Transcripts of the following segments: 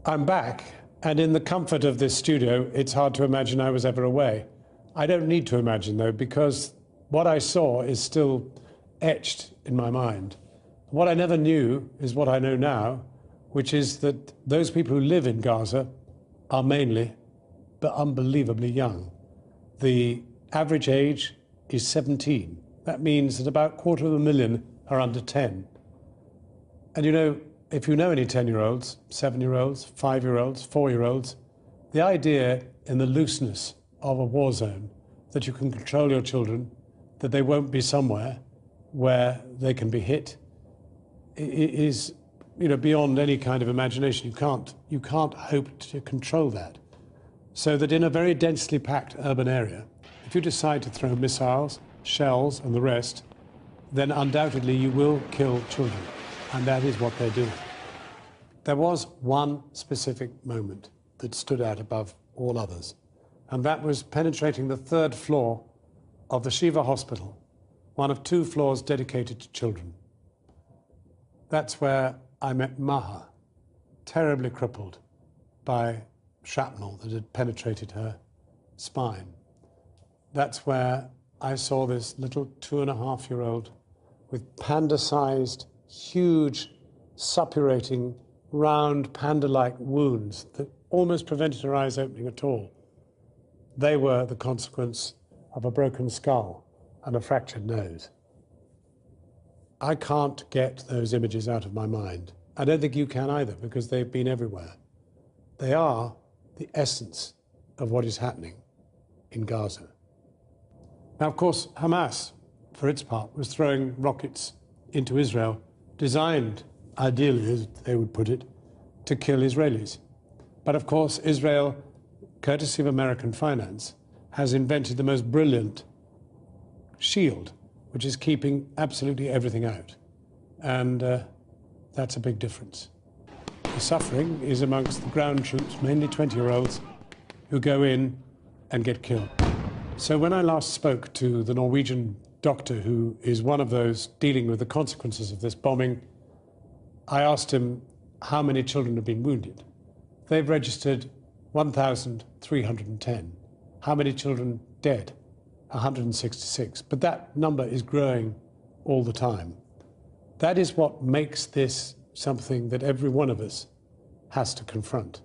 I'm back, and in the comfort of this studio, it's hard to imagine I was ever away. I don't need to imagine, though, because what I saw is still etched in my mind. What I never knew is what I know now, which is that those people who live in Gaza are mainly, but unbelievably young. The average age is 17. That means that about 250,000 are under 10. And you know, if you know any 10-year-olds, 7-year-olds, 5-year-olds, 4-year-olds, the idea in the looseness of a war zone that you can control your children, that they won't be somewhere where they can be hit, is, you know, beyond any kind of imagination. You can't hope to control that. So that in a very densely packed urban area, if you decide to throw missiles, shells and the rest, then undoubtedly you will kill children. And that is what they're doing. There was one specific moment that stood out above all others, and that was penetrating the 3rd floor of the Shiva Hospital, one of 2 floors dedicated to children. That's where I met Maha, terribly crippled by shrapnel that had penetrated her spine. That's where I saw this little 2.5-year-old with panda-sized, huge, suppurating, round, panda-like wounds that almost prevented her eyes opening at all. They were the consequence of a broken skull and a fractured nose. I can't get those images out of my mind. I don't think you can either, because they've been everywhere. They are the essence of what is happening in Gaza. Now, of course, Hamas, for its part, was throwing rockets into Israel, designed, ideally, as they would put it, to kill Israelis. But of course, Israel, courtesy of American finance, has invented the most brilliant shield, which is keeping absolutely everything out. And that's a big difference. The suffering is amongst the ground troops, mainly 20-year-olds, who go in and get killed. So when I last spoke to the Norwegian doctor who is one of those dealing with the consequences of this bombing, I asked him how many children have been wounded. They've registered 1,310. How many children dead? 166. But that number is growing all the time. That is what makes this something that every one of us has to confront.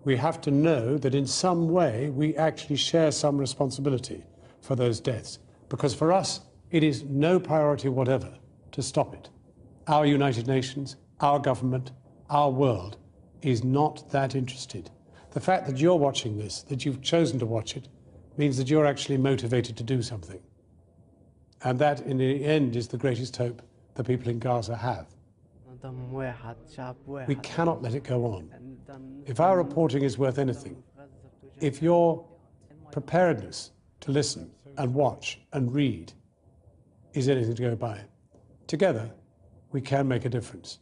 We have to know that in some way we actually share some responsibility for those deaths, because for us it is no priority whatever to stop it. Our United Nations, our government, our world is not that interested. The fact that you're watching this, that you've chosen to watch it, means that you're actually motivated to do something. And that, in the end, is the greatest hope the people in Gaza have. We cannot let it go on. If our reporting is worth anything, if your preparedness to listen and watch and read is anything to go by, together we can make a difference.